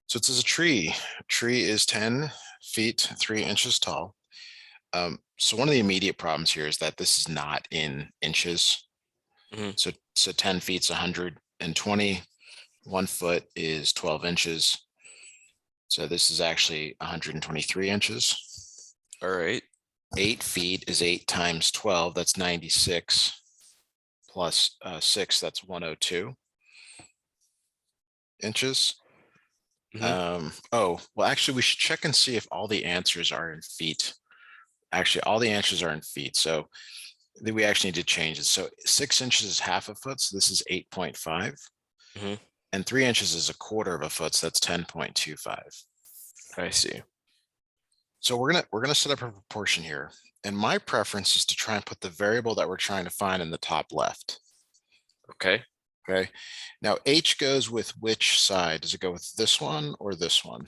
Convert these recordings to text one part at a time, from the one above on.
So it says a tree. Tree is 10 feet, 3 inches tall. So one of the immediate problems here is that this is not in inches. Mhm. So 10 feet is 120. 1 foot is 12 inches. So this is actually 123 inches. All right. 8 feet is 8 times 12. That's 96. Plus 6, that's 102 inches. Oh, well, actually, we should check and see if all the answers are in feet. Actually, all the answers are in feet. So we actually need to change it. So 6 inches is half a foot. So this is 8.5. Mhm. And 3 inches is a quarter of a foot. So that's 10.25. I see. So we're gonna set up a proportion here. And my preference is to try and put the variable that we're trying to find in the top left. Okay. Okay. Now H goes with which side? Does it go with this one or this one?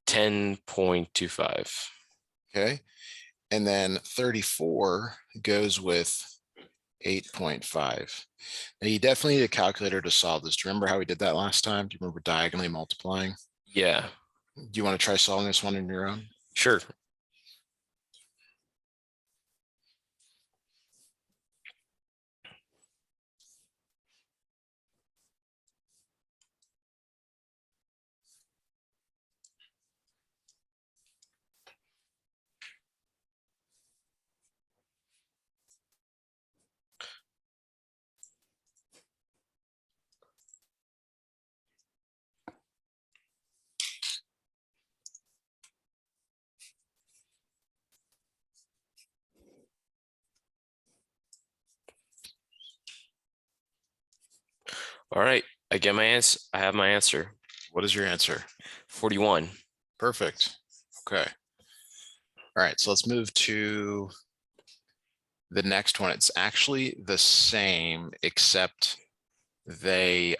10.25. Okay. And then 34 goes with 8.5. Now you definitely need a calculator to solve this. Do you remember how we did that last time? Do you remember diagonally multiplying? Yeah. Do you want to try solving this one on your own? Sure. All right. I get my answer. I have my answer. What is your answer? 41. Perfect. Okay. All right. So let's move to the next one. It's actually the same, except they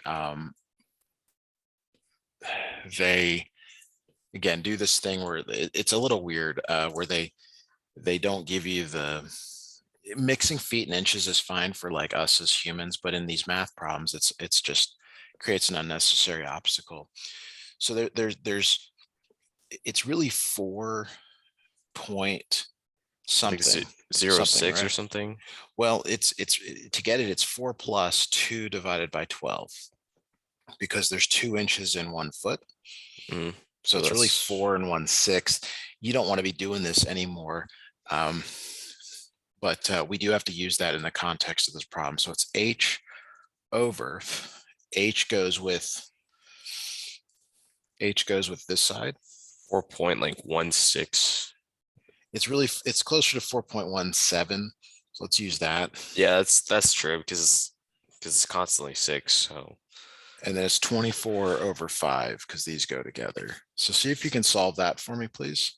they again do this thing where it's a little weird, where they don't give you the mixing feet and inches is fine for like us as humans, but in these math problems, it's just creates an unnecessary obstacle. So there's it's really 4 point Like something, 0.06 right? or something. Well, it's to get it, it's 4 plus 2 divided by 12 because there's 2 inches in 1 foot. So So it's really that's 4 and 1/6. You don't want to be doing this anymore. Um, but we do have to use that in the context of this problem. So it's H over, H goes with this side. 4.16. It's closer to 4.17. So let's use that. Yeah, that's true because it's constantly 6. So And then it's 24 over 5 because these go together. So see if you can solve that for me, please.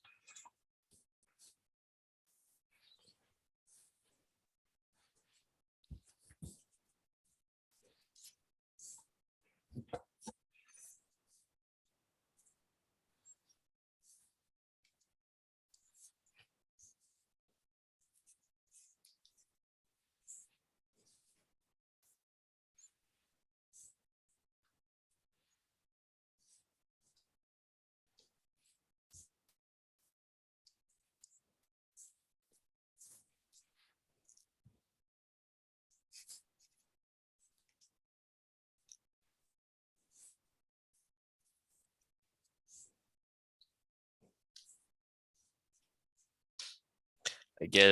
I get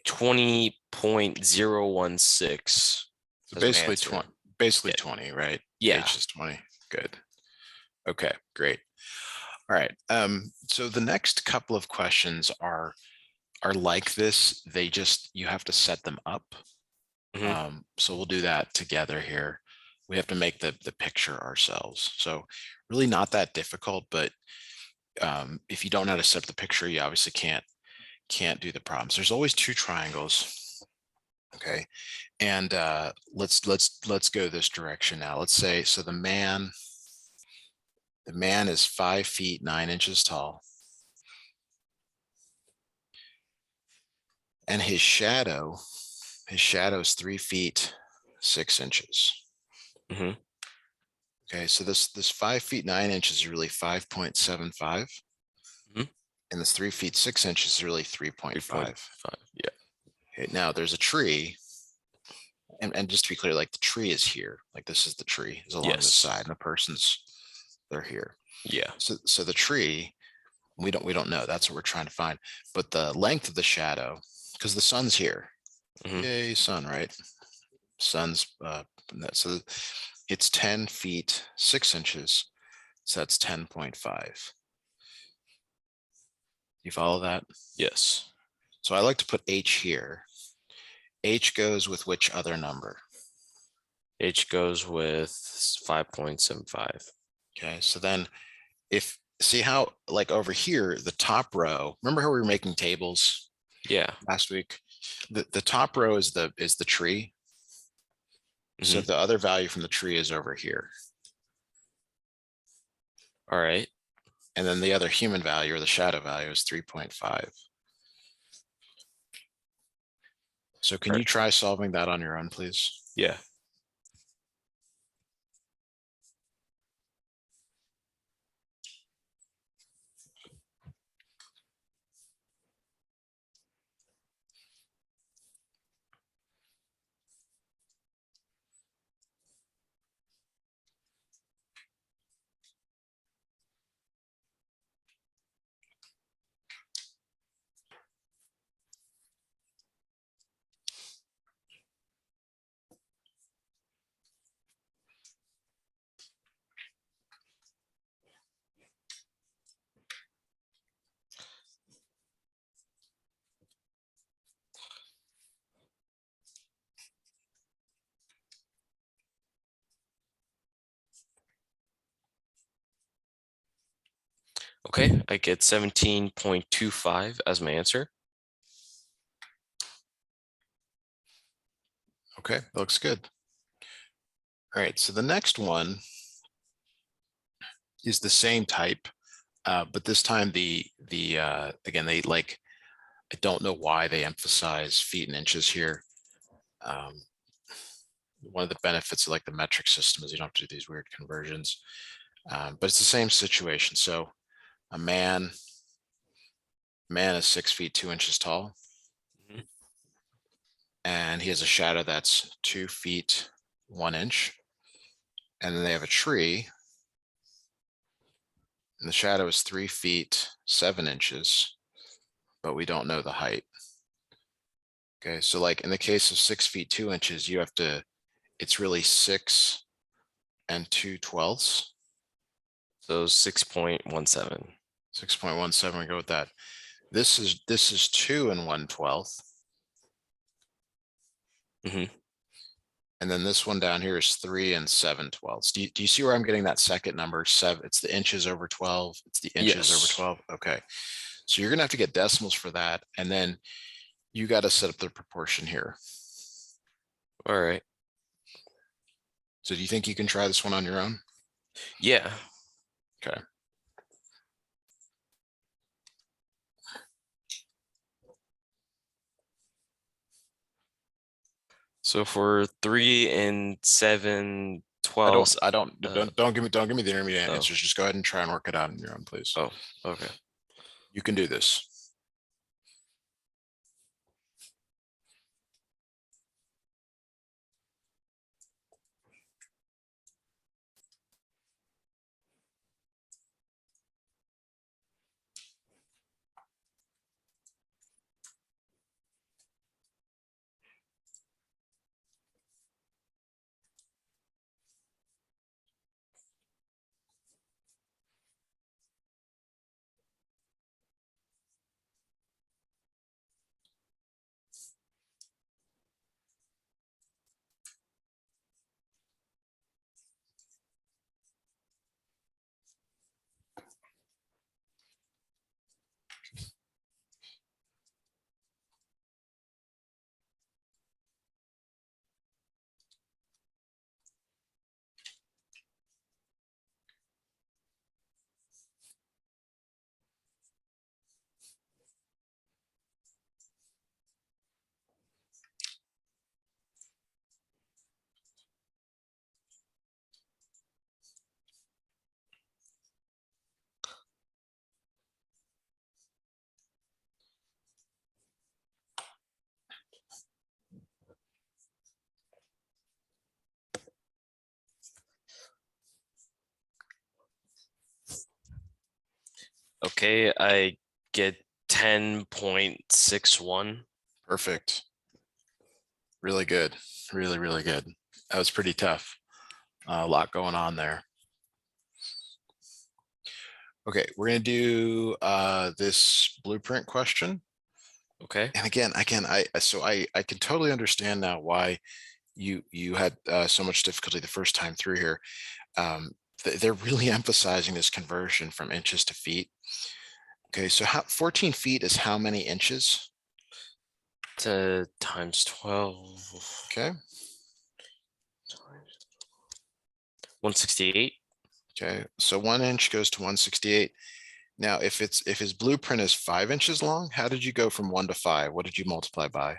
20.016 So as my basically answer. 20, basically Yeah. 20, right? Yeah. H is 20. Good. Okay, great. All right. So the next couple of questions are like this. They just you have to set them up. Mhm. So we'll do that together here. We have to make the picture ourselves. So really not that difficult, but if you don't know how to set up the picture, you obviously can't do the problems. There's always 2 triangles. Okay. And let's go this direction now. Let's say so the man is 5 feet 9 inches tall, and his shadow is 3 feet 6 inches. Mhm. Okay, so this 5 feet 9 inches is really 5.75. Mhm. And this 3 feet 6 inches is really 3.5. 3.5. Yeah. Okay, now there's a tree. And just to be clear, like the tree is here, like this is the tree is along this Yes. side, and the person's they're here. Yeah. So the tree, we don't know. That's what we're trying to find. But the length of the shadow, because the sun's here. Mhm. Yay, sun, right? Sun's so it's 10 feet 6 inches. So that's 10.5. You follow that? Yes. So I like to put H here. H goes with which other number? H goes with 5.75. Okay, so then if see how like over here, the top row, remember how we were making tables Yeah. last week? The top row is the tree. So Mhm. the other value from the tree is over here. All right. And then the other human value or the shadow value is 3.5. So can All you right. try solving that on your own, please? Yeah. Okay. I get 17.25 as my answer. Okay, that looks good. All right, so the next one is the same type, but this time the again they like I don't know why they emphasize feet and inches here. Um, one of the benefits of like the metric system is you don't have to do these weird conversions, but it's the same situation. So a man is 6 feet 2 inches tall, Mhm. and he has a shadow that's 2 feet 1 inch, and then they have a tree, and the shadow is 3 feet 7 inches, but we don't know the height. Okay, so like in the case of 6 feet 2 inches, you have to, it's really 6 and 2/12. So 6.17. 6.17, we go with that. This is 2 and 1/12. Mhm. And then this one down here is 3 and 7/12. Do you see where I'm getting that second number? Seven, it's the inches over 12. It's the inches over Yes. 12. Okay. So you're gonna have to get decimals for that. And then you got to set up the proportion here. All right. So do you think you can try this one on your own? Yeah. Okay. So for 3 and 7, I 12. don't, I don't, Uh, don't give me the intermediate oh, answers. Just go ahead and try and work it out on your own, please. oh, okay. You can do this. Okay, I get 10.61. Perfect. Really good. Really, really good. That was pretty tough. A lot going on there. Okay, we're gonna do this blueprint question. Okay. And again, I can totally understand now why you had so much difficulty the first time through here. They're really emphasizing this conversion from inches to feet. Okay, so 14 feet is how many inches? Times 12. Okay, 168. okay, so 1 inch goes to 168. Now, if his blueprint is 5 inches long, how did you go from 1 to 5? What did you multiply by?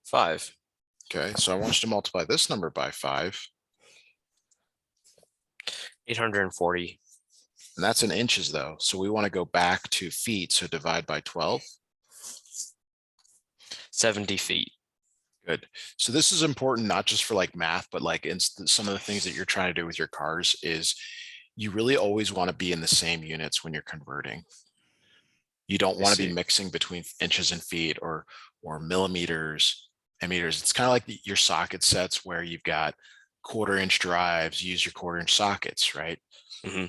5. Okay, so I want you to multiply this number by 5, 840. and that's in inches though. So we want to go back to feet, so divide by 12. 70 feet. Good. So this is important, not just for like math, but like in some of the things that you're trying to do with your cars is you really always want to be in the same units when you're converting. You don't I want to be see. mixing between inches and feet or millimeters and meters. It's kind of like your socket sets where you've got 1/4 inch drives, use your 1/4 inch sockets, right? Hmm.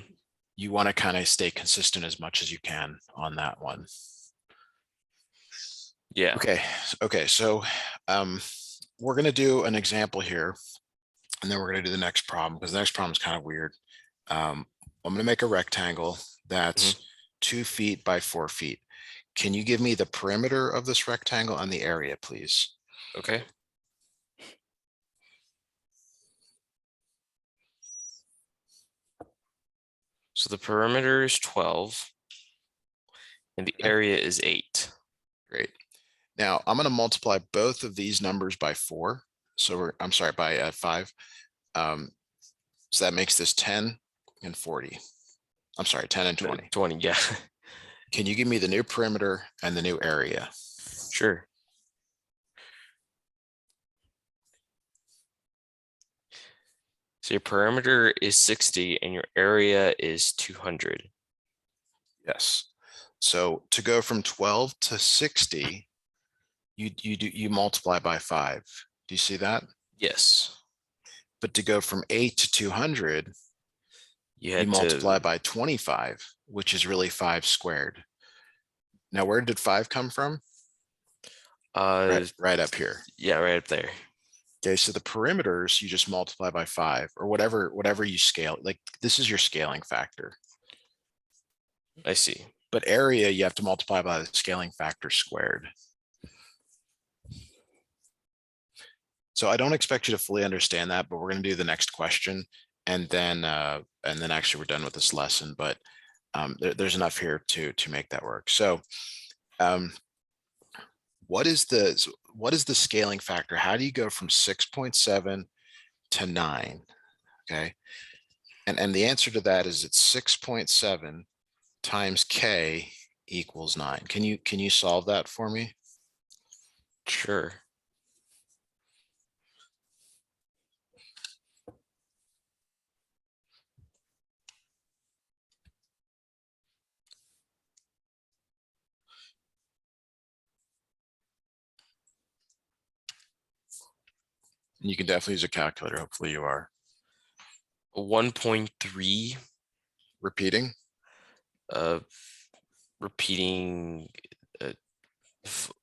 You want to kind of stay consistent as much as you can on that one. Yeah. Okay, so we're going to do an example here, and then we're going to do the next problem, because the next problem is kind of weird. I'm going to make a rectangle that's 2 feet by 4 feet. Can you give me the perimeter of this rectangle and the area, please? Okay. So the perimeter is 12 and the Okay, area is 8. great. Now I'm going to multiply both of these numbers by 4. So I'm sorry, by 5. So that makes this 10 and 40. I'm sorry, 10 and 20. 20, yeah. Can you give me the new perimeter and the new area? Sure. So your perimeter is 60 and your area is 200. Yes. So to go from 12 to 60, you multiply by 5. Do you see that? Yes. But to go from 8 to 200, You you had multiply to, by 25, which is really 5 squared. Now, where did 5 come from? Right up here. yeah, right up there. Okay, so the perimeters you just multiply by 5 or whatever you scale. Like this is your scaling factor. I see. But area you have to multiply by the scaling factor squared. So I don't expect you to fully understand that, but we're going to do the next question, and then actually we're done with this lesson. But there's enough here to make that work. So what is the scaling factor? How do you go from 6.7 to 9? Okay, and the answer to that is it's 6.7 times k equals 9. Can you solve that for me? Sure. You can definitely use a calculator. Hopefully you are. 1.3 Repeating. uh repeating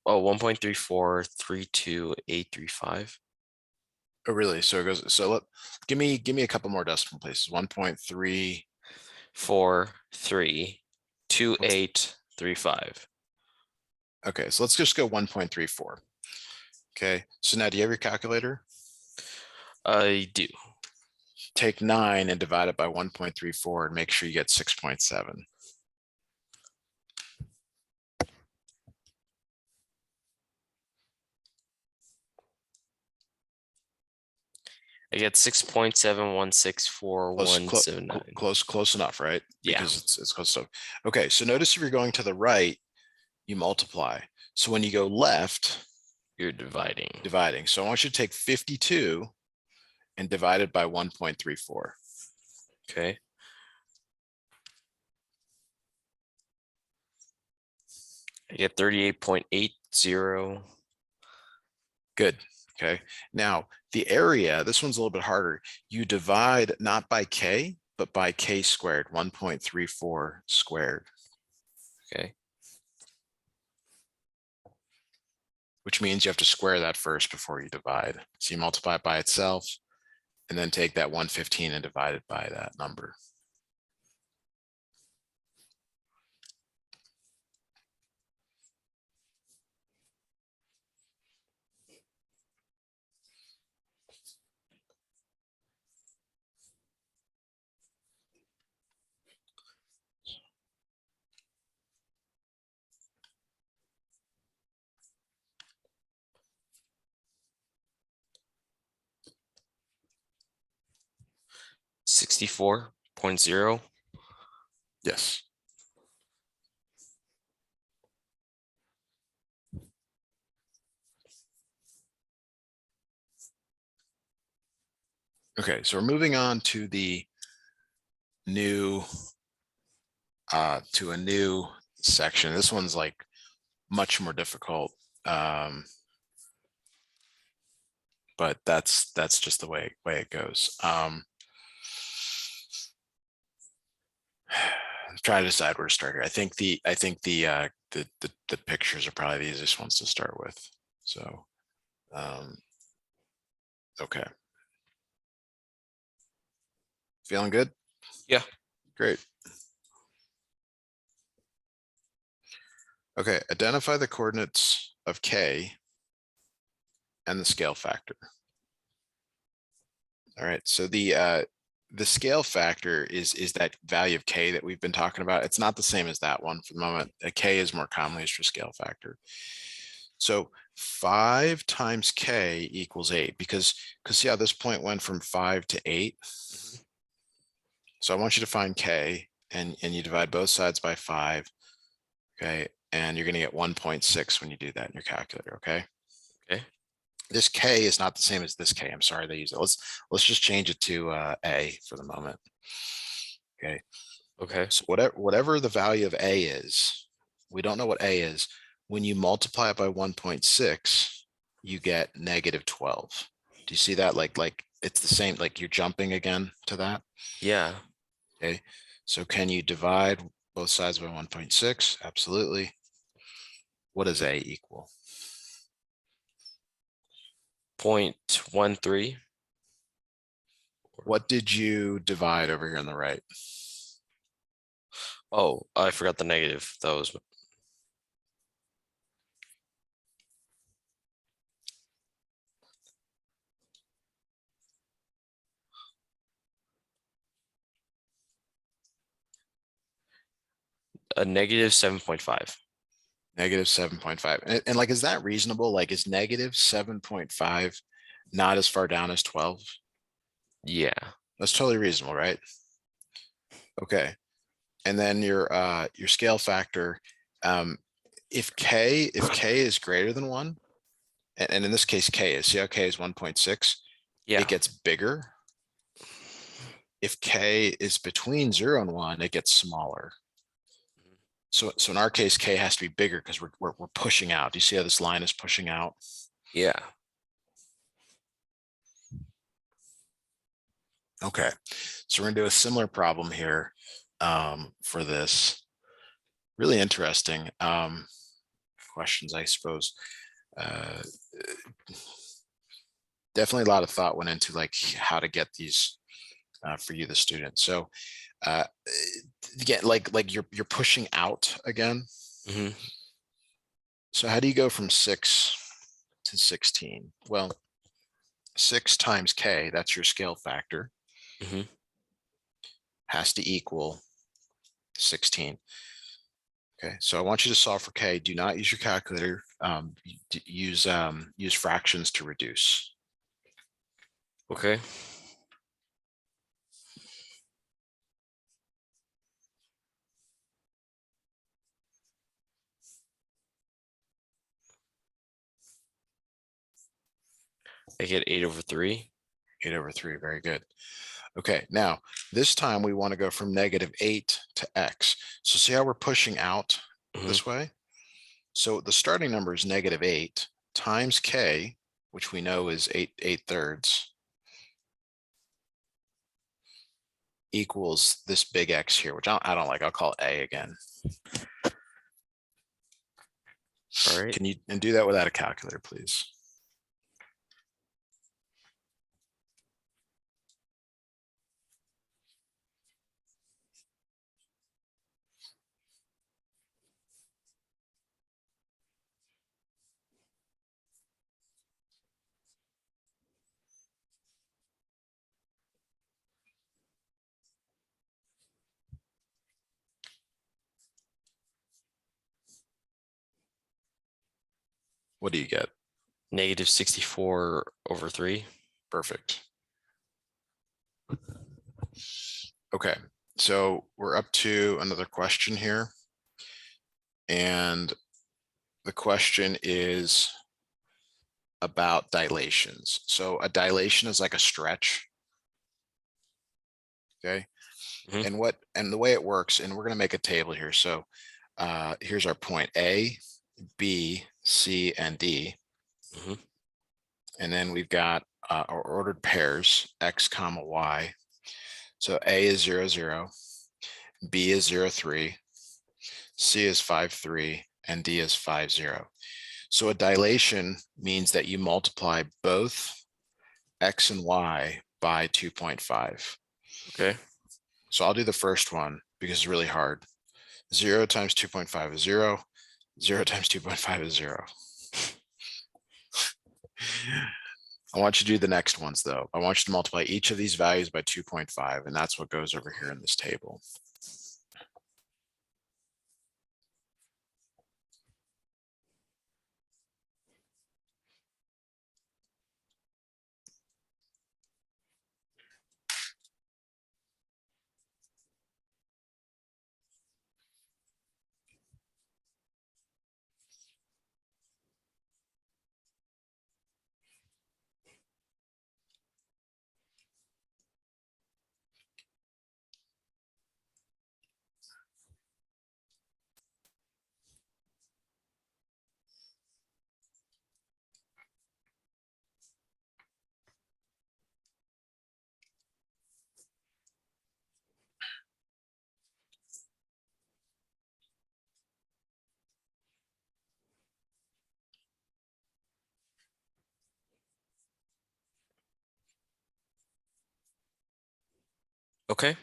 1.3432835. Oh, really? So it goes. So give me a couple more decimal places. 1.3. 432835. Okay, so let's just go 1.34. Okay, so now do you have your calculator? I do. Take 9 and divide it by 1.34 and make sure you get 6.7. I get 6.7164179. Close enough, right? Yeah, Because it's close enough. Okay, so notice if you're going to the right, you multiply. So when you go left, you're dividing. dividing. So I want you to take 52 and divide it by 1.34. Okay. I get 38.80. Good. Okay. Now the area, this one's a little bit harder. You divide not by K, but by K squared, 1.34 squared, Okay. which means you have to square that first before you divide. So you multiply it by itself and then take that 115 and divide it by that number. $64.0. Yes. Okay, so we're moving on to the new to a new section. This one's like much more difficult. But that's just the way it goes. I'm trying to decide where to start here. I think the pictures are probably the easiest ones to start with. So okay. Feeling good? Yeah. Great. Okay, identify the coordinates of K and the scale factor. All right, so the scale factor is that value of K that we've been talking about. It's not the same as that one for the moment. A K is more commonly used for scale factor. So 5 times K equals 8 because see how this point went from 5 to 8. So I want you to find K and you divide both sides by 5. Okay, and you're going to get 1.6 when you do that in your calculator. Okay. Okay. This K is not the same as this K. I'm sorry they use it. Let's just change it to A for the moment. Okay. Okay. So whatever the value of A is, we don't know what A is. When you multiply it by 1.6, you get negative 12. Do you see that? Like it's the same, like you're jumping again to that. Yeah. Okay. So can you divide both sides by 1.6? Absolutely. What does A equal? 0.13. What did you divide over here on the right? Oh, I forgot the negative. That was a negative 7.5. Negative 7.5. And like, is that reasonable? Like, is negative 7.5 not as far down as 12? Yeah. That's totally reasonable, right? Okay. And then your scale factor, if K is greater than 1, and in this case K is, see how K is 1.6, Yeah. it gets bigger. If K is between 0 and 1, it gets smaller. So in our case, K has to be bigger because we're pushing out. Do you see how this line is pushing out? Yeah. Okay, so we're gonna do a similar problem here for this. Really interesting questions, I suppose. Definitely a lot of thought went into like how to get these for you, the student. So again, like you're pushing out again. Mhm. So how do you go from 6 to 16? Well, 6 times K, that's your scale factor, Mhm. has to equal 16. Okay, so I want you to solve for K. Do not use your calculator. Use fractions to reduce. Okay. I get 8/3. 8/3, very good. Okay, now this time we want to go from -8 to X. So see how we're pushing out Mhm. this way? So the starting number is -8 times k, which we know is 8/3, equals this big X here, which I don't like. I'll call it A again. All right. Can you and do that without a calculator, please? What do you get? -64/3. Perfect. Okay, so we're up to another question here. And the question is about dilations. So a dilation is like a stretch. Okay. Mhm. And the way it works, and we're going to make a table here. So here's our point A, B, C, and D. Mhm. And then we've got our ordered pairs, X comma Y. So A is 0, 0, B is 0, 3, C is 5, 3, and D is 5, 0. So a dilation means that you multiply both X and Y by 2.5. Okay. So I'll do the first one because it's really hard. 0 times 2.5 is 0. 0 times 2.5 is 0. I want you to do the next ones though. I want you to multiply each of these values by 2.5, and that's what goes over here in this table. Okay.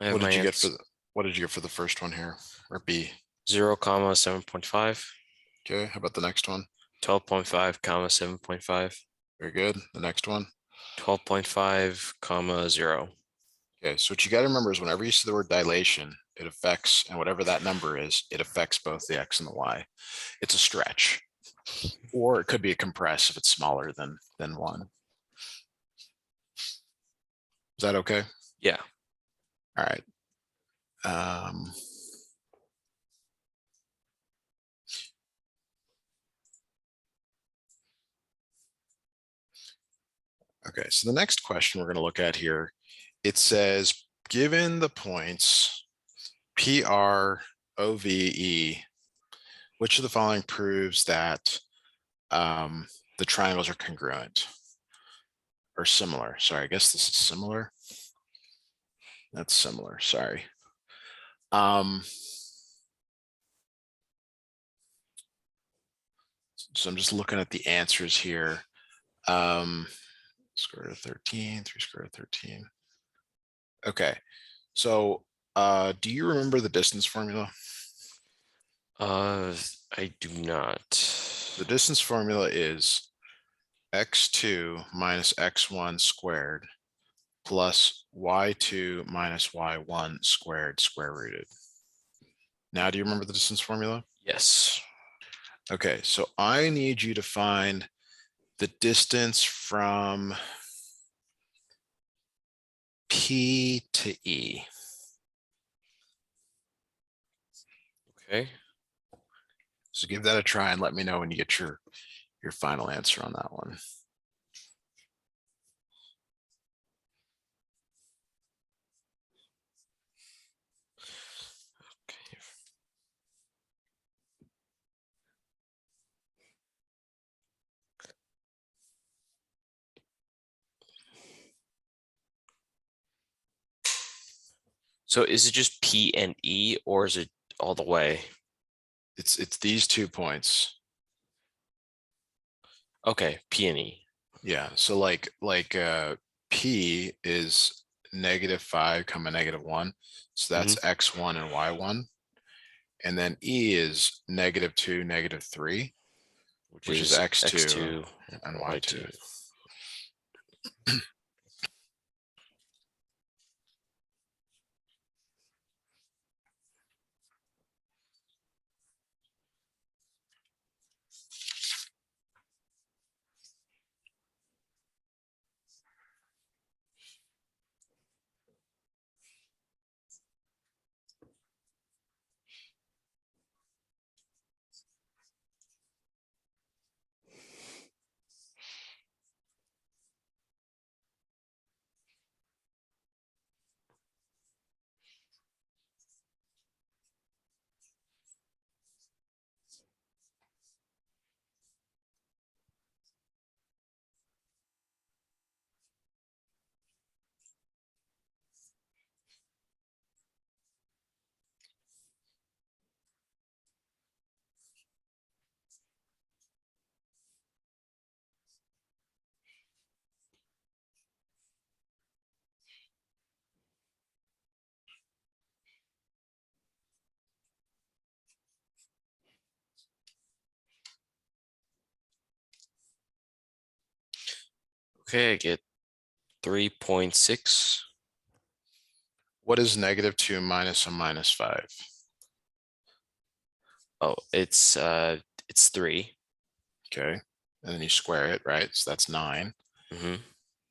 I have What my did you get for answer. the what did you get for the first one here? Or B? 0, 7.5. Okay, how about the next one? 12.5, 7.5. Very good. The next one. 12.5, 0. Okay, so what you got to remember is whenever you see the word dilation, it affects, and whatever that number is, it affects both the X and the Y. It's a stretch, or it could be a compress if it's smaller than 1. Is that okay? Yeah. All right. Um, okay, so the next question we're going to look at here, it says, given the points P, R, O, V, E, which of the following proves that the triangles are congruent or similar? Sorry, I guess this is similar. That's similar, sorry. So I'm just looking at the answers here. Square root of 13, 3 square root of 13. Okay, so do you remember the distance formula? I do not. The distance formula is x2 minus x1 squared plus y2 minus y1 squared square rooted. Now, do you remember the distance formula? Yes. Okay, so I need you to find the distance from P to E. Okay. So give that a try and let me know when you get your final answer on that one. Okay. So is it just P and E, or is it all the way? It's these 2 points. Okay, P and E. Yeah. So P is -5, -1. So that's x1 and y1. And then E is -2, -3, which is is x2 X2 and and y2. Y2. Okay, I get 3.6. What is -2 minus a -5? Oh, it's 3. Okay. And then you square it, right? So that's 9. Mm-hmm.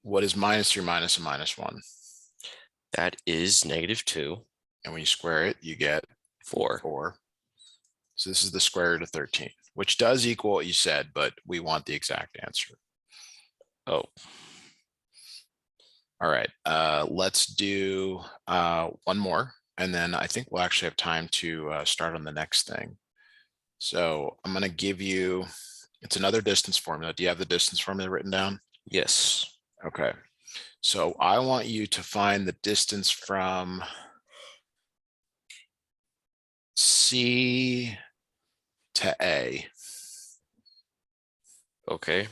What is -3 minus a -1? That is -2. And when you square it, you get 4. 4. So this is the square root of 13, which does equal what you said, but we want the exact answer. Oh, All right, let's do one more, and then I think we'll actually have time to start on the next thing. So I'm going to give you, it's another distance formula. Do you have the distance formula written down? yes. Okay. So I want you to find the distance from C to A, Okay.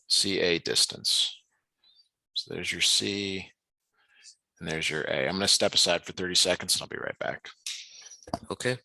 CA distance. So there's your C and there's your A. I'm going to step aside for 30 seconds and I'll be right back. Okay.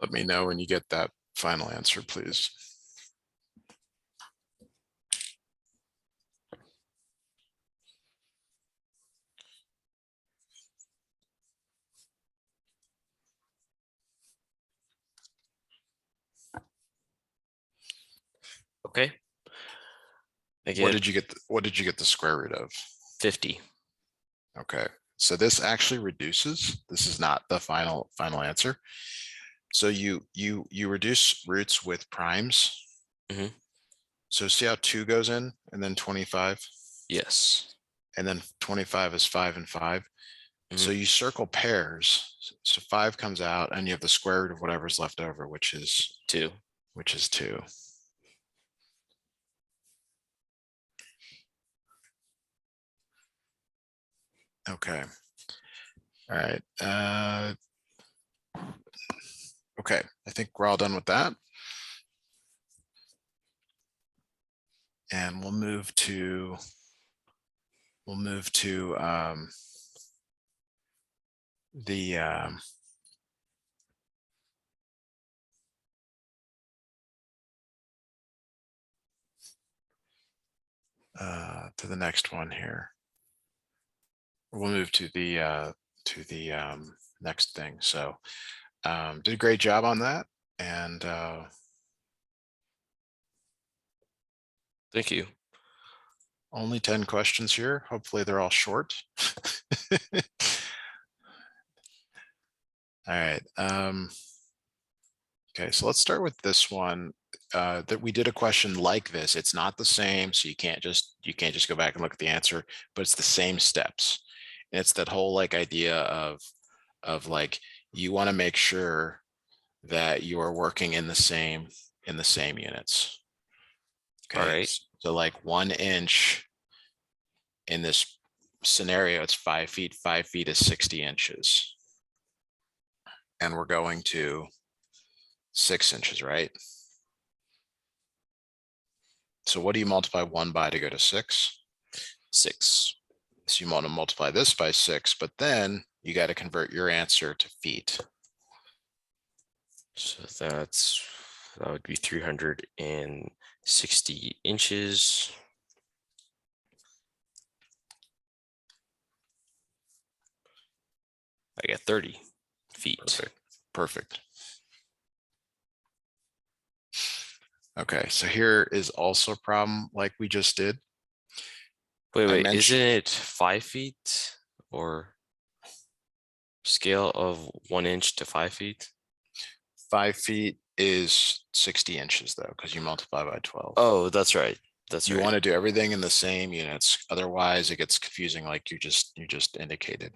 Let me know when you get that final answer, please. Okay. I What get did you get? What did you get the square root of? 50. Okay. So this actually reduces. This is not the final answer. So you reduce roots with primes. Mhm. So see how 2 goes in and then 25, Yes. and then 25 is 5 and 5. So Mhm. you circle pairs. So 5 comes out and you have the square root of whatever's left over, which is 2. 2. Okay. All right. Okay. I think we're all done with that. And we'll move to the to the next one here. We'll move to the next thing. So did a great job on that. And Thank you. only 10 questions here. Hopefully they're all short. All right. Okay, so let's start with this one. That we did a question like this. It's not the same, so you can't just go back and look at the answer, but it's the same steps. And it's that whole like idea of like you want to make sure that you are working in the same units. All Okay, right. so like 1 inch in this scenario, it's 5 feet. 5 feet is 60 inches. And we're going to 6 inches, right? So what do you multiply 1 by to go to 6? 6. So you want to multiply this by 6, but then you got to convert your answer to feet. So that would be 360 inches. I get 30 feet. Perfect. Perfect. Okay, so here is also a problem like we just did. Wait, isn't it 5 feet or scale of 1 inch to 5 feet? 5 feet is 60 inches though, because you multiply by 12. Oh, that's right. That's You right. want to do everything in the same units. Otherwise it gets confusing like you just indicated.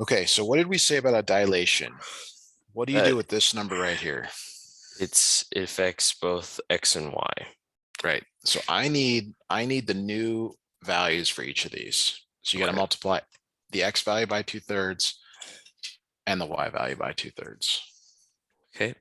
Okay, so what did we say about a dilation? What do you do with this number right here? It affects both X and Y. Right. So I need the new values for each of these. So you got to multiply the X value by 2/3 and the Y value by 2/3. Okay.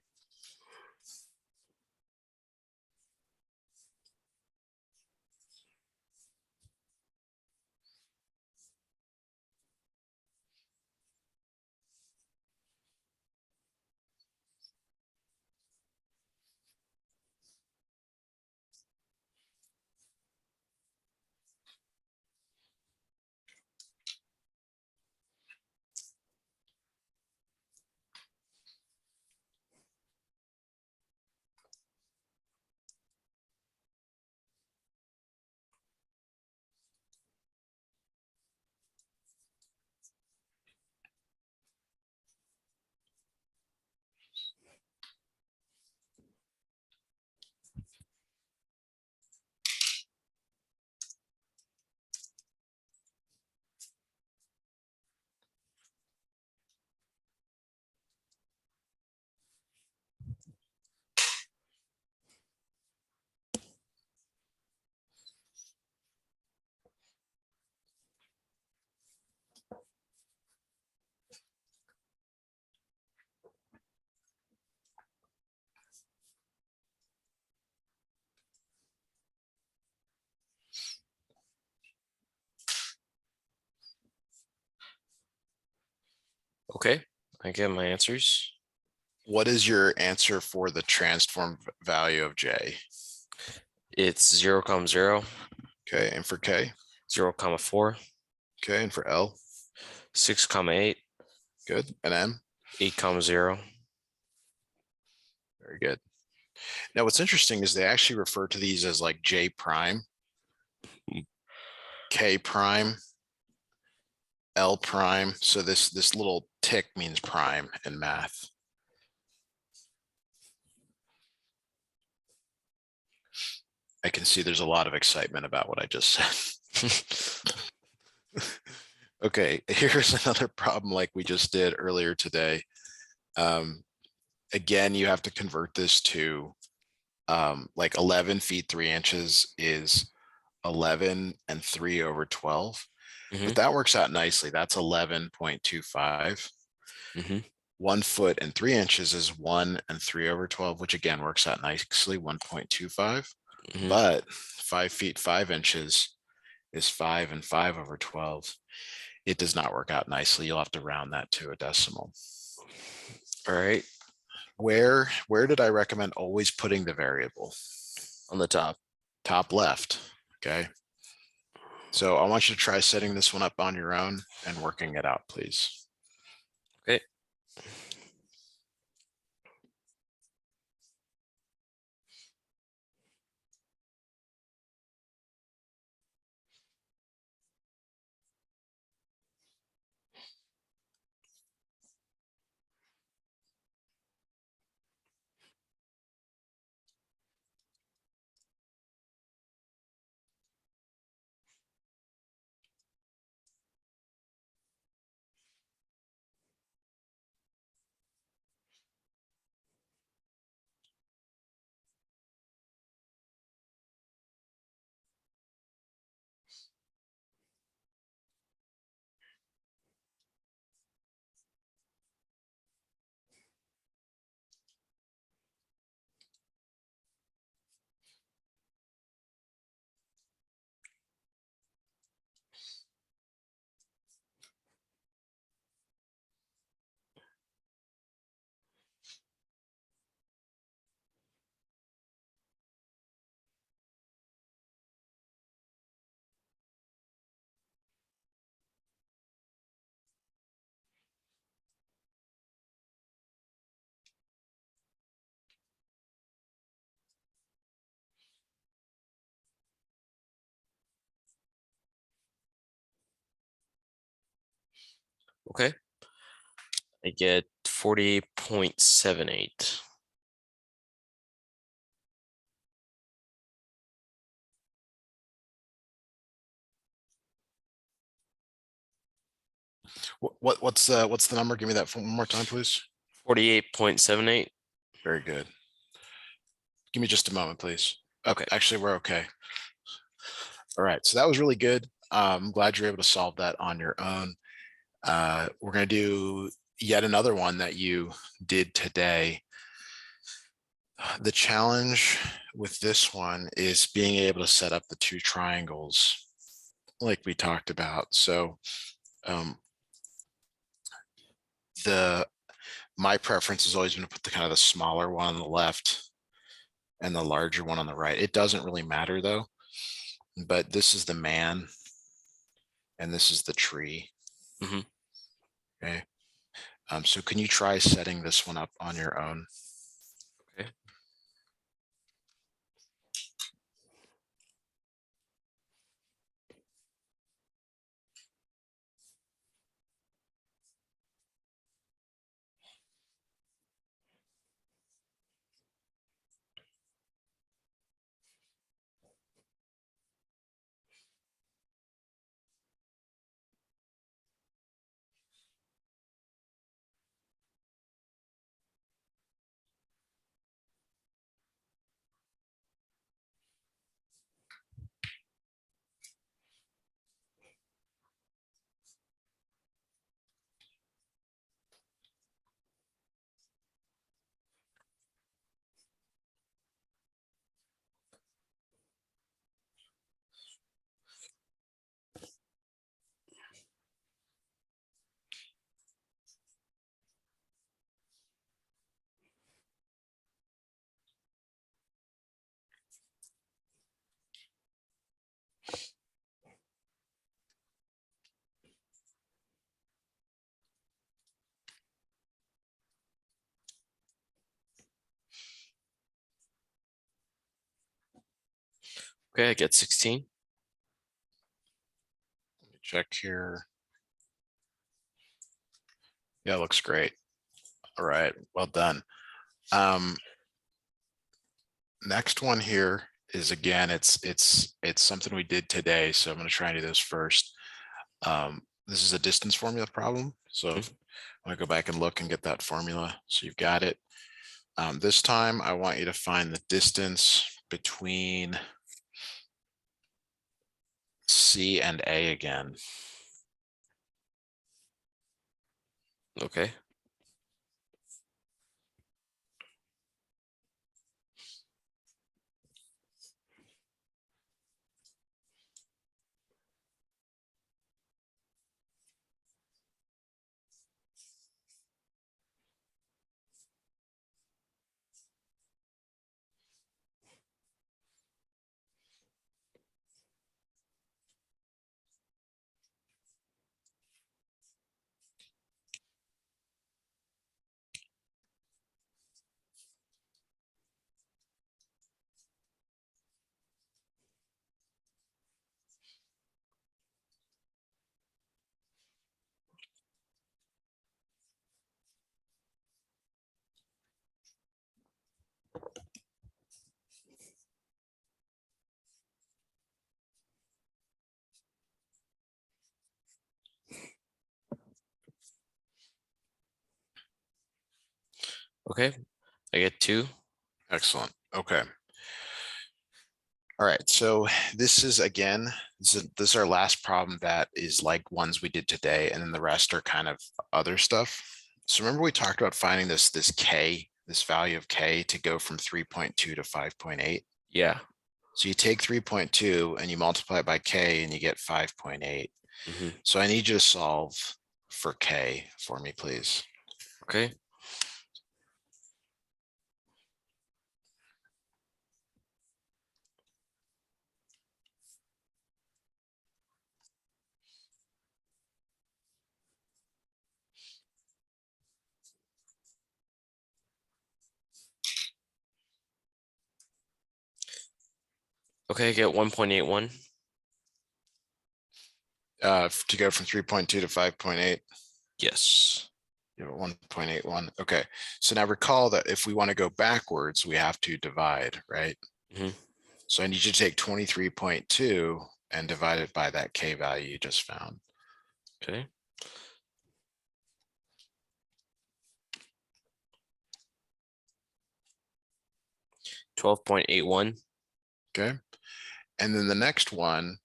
Okay, I get my answers. What is your answer for the transform value of J? It's 0, 0. Okay, and for K? 0, 4. Okay, and for L? 6, 8. Good. And M? 8, 0. Very good. Now what's interesting is they actually refer to these as like J prime, K prime, L prime. So this little tick means prime in math. I can see there's a lot of excitement about what I just said. Okay, here's another problem like we just did earlier today. Again, you have to convert this to like 11 feet 3 inches is 11 and 3 over 12. But that works out nicely. That's 11.25. 1 foot and 3 inches is 1 and 3 over 12, which again works out nicely, 1.25. But 5 feet 5 inches is 5 and 5 over 12. It does not work out nicely. You'll have to round that to a decimal. All right. Where did I recommend always putting the variable? On the top. Top left. Okay. So I want you to try setting this one up on your own and working it out, please. Okay. Okay. I get 40.78. What's the number? Give me that one more time, please. 48.78. Very good. Give me just a moment, please. Okay. Actually, we're okay. All right. So that was really good. I'm glad you're able to solve that on your own. We're going to do yet another one that you did today. The challenge with this one is being able to set up the two triangles like we talked about. So my preference has always been to put the kind of the smaller one on the left and the larger one on the right. It doesn't really matter though, but this is the man and this is the tree. Mhm. Okay. So can you try setting this one up on your own? Okay. Okay, I get 16. Check here. Yeah, looks great. All right, well done. Next one here is, again, it's something we did today, so I'm going to try and do this first. This is a distance formula problem, so I'm going to go back and look and get that formula. So you've got it. This time I want you to find the distance between C and A again. Okay. Okay, I get 2. Excellent. Okay. All right. So this is again, this is our last problem that is like ones we did today, and then the rest are kind of other stuff. So remember we talked about finding this K, this value of K to go from 3.2 to 5.8. Yeah. So you take 3.2 and you multiply it by K and you get 5.8. So I need you to solve for K for me, please. Okay. Okay, I get 1.81. To go from 3.2 to 5.8. Yes. You have 1.81. Okay. So now recall that if we want to go backwards, we have to divide, right? So I need you to take 23.2 and divide it by that K value you just found. Okay. $12.81. Okay. And then the next one,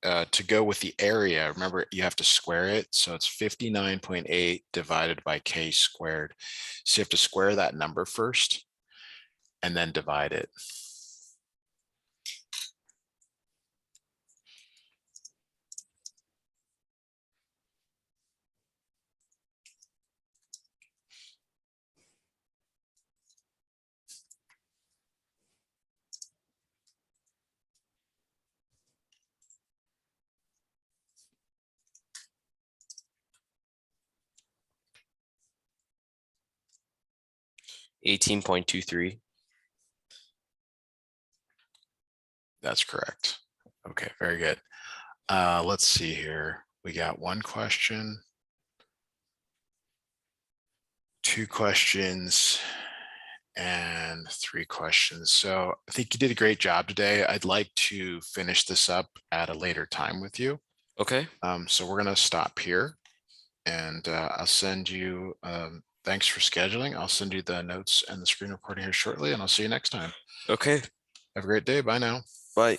to go with the area, remember you have to square it. So it's 59.8 divided by K squared. So you have to square that number first and then divide it. $18.23. That's correct. Okay, very good. Let's see here. We got one question, 2 questions, and 3 questions. So I think you did a great job today. I'd like to finish this up at a later time with you. Okay. So we're going to stop here, and I'll send you, thanks for scheduling. I'll send you the notes and the screen recording here shortly, and I'll see you next time. Okay. Have a great day. Bye now. Bye.